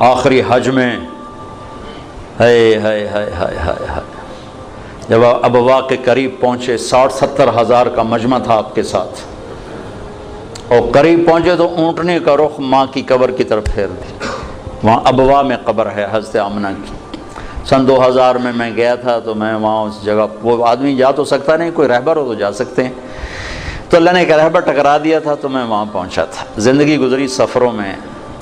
آخری حج میں ہائے ہائے ہائے ہائے ہائے ہائے، جب ابوا کے قریب پہنچے، 60-70 ہزار کا مجمع تھا آپ کے ساتھ، اور قریب پہنچے تو اونٹنے کا رخ ماں کی قبر کی طرف پھیر دی۔ وہاں ابوا میں قبر ہے حضرت آمنہ کی۔ سن 2000 میں گیا تھا، تو میں وہاں اس جگہ، وہ آدمی جا تو سکتا نہیں، کوئی رہبر ہو تو جا سکتے ہیں، تو اللہ نے ایک رہبر ٹکرا دیا تھا، تو میں وہاں پہنچا تھا۔ زندگی گزری سفروں میں،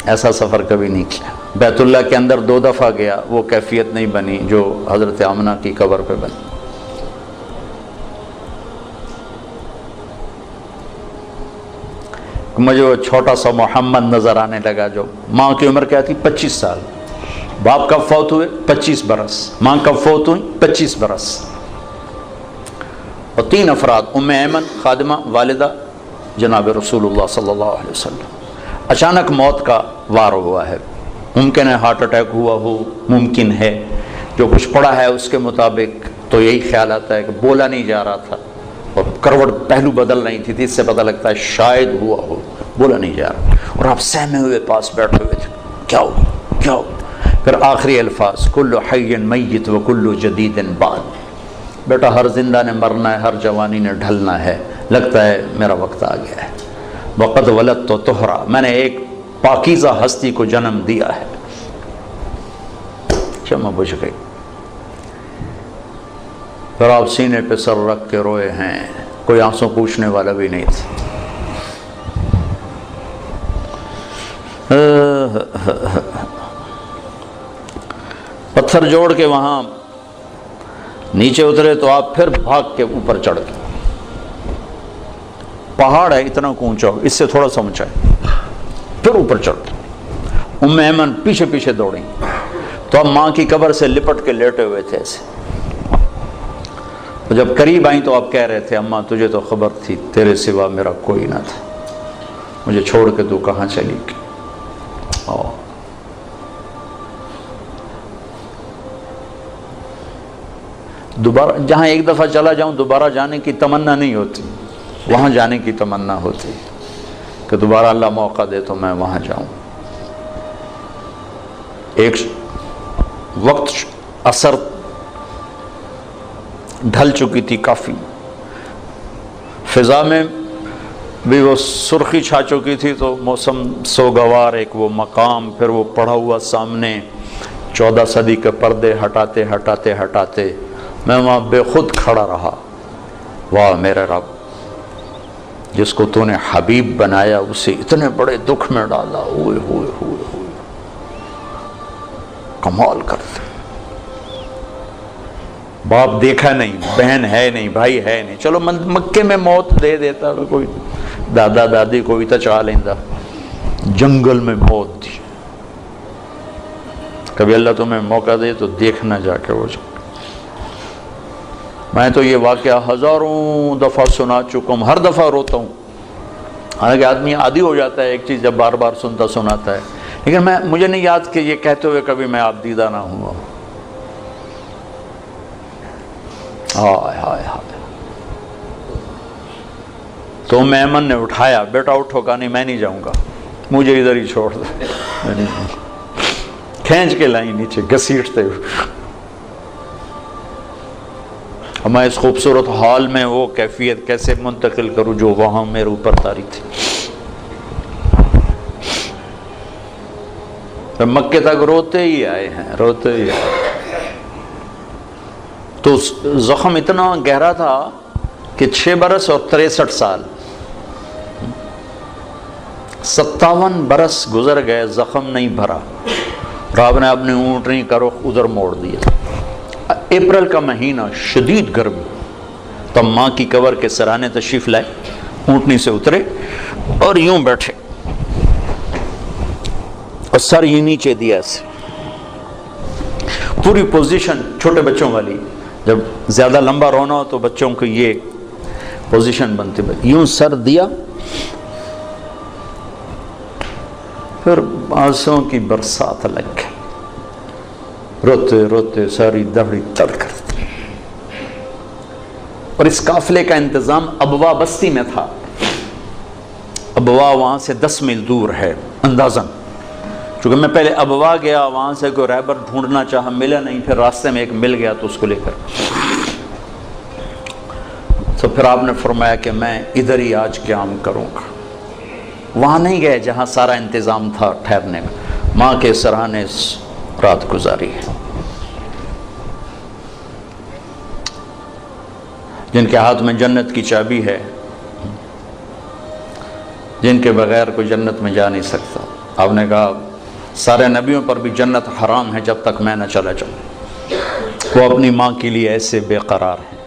ایسا سفر کبھی نہیں کیا۔ بیت اللہ کے اندر 2 دفعہ گیا، وہ کیفیت نہیں بنی جو حضرت آمنہ کی قبر پہ بنی۔ مجھے وہ چھوٹا سا محمد نظر آنے لگا، جو ماں کی عمر کیا تھی؟ 25 سال۔ باپ کب فوت ہوئے؟ 25 برس۔ ماں کب فوت ہوئی؟ 25 برس۔ اور 3 افراد، ام ایمن خادمہ والدہ جناب رسول اللہ صلی اللہ علیہ وسلم، اچانک موت کا وار ہوا ہے۔ ممکن ہے ہارٹ اٹیک ہوا ہو، ممکن ہے، جو کچھ پڑا ہے اس کے مطابق تو یہی خیال آتا ہے کہ بولا نہیں جا رہا تھا، اور کروٹ پہلو بدل رہی تھی، اس سے پتہ لگتا ہے شاید ہوا ہو، بولا نہیں جا رہا، اور آپ سہمے ہوئے پاس بیٹھے ہوئے تھے، کیا ہو کیا ہو؟ پھر آخری الفاظ، کل حی میت و کل جدید بعد، بیٹا ہر زندہ نے مرنا ہے، ہر جوانی نے ڈھلنا ہے، لگتا ہے میرا وقت آ گیا ہے۔ وقد ولدت طہرا، میں نے ایک پاکیزہ ہستی کو جنم دیا ہے۔ شمع بجھ گئی۔ پھر آپ سینے پہ سر رکھ کے روئے ہیں، کوئی آنسو پوچھنے والا بھی نہیں تھا۔ پتھر جوڑ کے وہاں نیچے اترے تو آپ پھر بھاگ کے اوپر چڑھ گئے۔ پہاڑ ہے اتنا اونچا، اس سے تھوڑا سا اونچا ہے، پھر اوپر چڑھ گئے۔ ام ایمن پیچھے پیچھے دوڑیں، تو اب ماں کی قبر سے لپٹ کے لیٹے ہوئے تھے ایسے۔ جب قریب آئیں تو آپ کہہ رہے تھے، اماں تجھے تو خبر تھی تیرے سوا میرا کوئی نہ تھا، مجھے چھوڑ کے تو کہاں چلی گئی۔ دوبارہ جہاں ایک دفعہ چلا جاؤں دوبارہ جانے کی تمنا نہیں ہوتی، وہاں جانے کی تمنا ہوتی کہ دوبارہ اللہ موقع دے تو میں وہاں جاؤں۔ ایک وقت عصر ڈھل چکی تھی کافی، فضا میں بھی وہ سرخی چھا چکی تھی، تو موسم سوگوار، ایک وہ مقام، پھر وہ پڑا ہوا سامنے 14 صدی کے پردے ہٹاتے ہٹاتے ہٹاتے میں وہاں بے خود کھڑا رہا۔ واہ میرے رب، جس کو تو نے حبیب بنایا اسے اتنے بڑے دکھ میں ڈالا، ہوئے ہوئے ہوئے ہوئے، کمال کرتے۔ باپ دیکھا نہیں، بہن ہے نہیں، بھائی ہے نہیں، چلو مکے میں موت دے دیتا، کوئی دادا دادی کوئی تو چاہ لیندہ، جنگل میں موت دی۔ کبھی اللہ تمہیں موقع دے تو دیکھنا جا کے وہ جنگل۔ میں تو یہ واقعہ ہزاروں دفعہ سنا چکا ہوں، ہر دفعہ روتا ہوں، حالانکہ آدمی عادی ہو جاتا ہے ایک چیز جب بار بار سناتا ہے، لیکن مجھے نہیں یاد کہ یہ کہتے ہوئے کبھی میں آپ دیدہ نہ ہوں۔ ہائے ہائے ہائے۔ تو ام ایمن نے اٹھایا، بیٹا اٹھو، کہا نہیں میں نہیں جاؤں گا، مجھے ادھر ہی چھوڑ دے، کھینچ کے لائی نیچے گھسیٹتے ہوئے۔ میں اس خوبصورت حال میں وہ کیفیت کیسے منتقل کروں جو وہاں میرے اوپر طاری تھی۔ مکے تک روتے ہی آئے ہیں، روتے ہی آئے۔ تو زخم اتنا گہرا تھا کہ 6 برس اور 63 سال، 57 برس گزر گئے، زخم نہیں بھرا، اور آپ نے اپنی اونٹنی کا رخ ادھر موڑ دیا۔ اپریل کا مہینہ، شدید گرمی، تب ماں کی قبر کے سرانے تشریف لائے، اونٹنی سے اترے اور یوں بیٹھے اور سر یہ نیچے دیا ایسے، پوری پوزیشن چھوٹے بچوں والی، جب زیادہ لمبا رونا ہو تو بچوں کو یہ پوزیشن بنتی، یوں سر دیا، پھر آنسوں کی برسات لگ گئی، روتے روتے ساری دہڑی تر کرتی۔ اور اس قافلے کا انتظام ابوا بستی میں تھا۔ ابوا وہاں سے 10 میل دور ہے اندازاً، چونکہ میں پہلے ابوا گیا، وہاں سے کوئی رہبر ڈھونڈنا چاہا، ملا نہیں، پھر راستے میں ایک مل گیا تو اس کو لے کر، تو پھر آپ نے فرمایا کہ میں ادھر ہی آج قیام کروں گا۔ وہاں نہیں گئے جہاں سارا انتظام تھا ٹھہرنے کا، ماں کے سرانے رات گزاری ہے۔ جن کے ہاتھ میں جنت کی چابی ہے، جن کے بغیر کوئی جنت میں جا نہیں سکتا۔ آپ نے کہا سارے نبیوں پر بھی جنت حرام ہے جب تک میں نہ چلا جاؤں، وہ اپنی ماں کے لیے ایسے بے قرار ہیں۔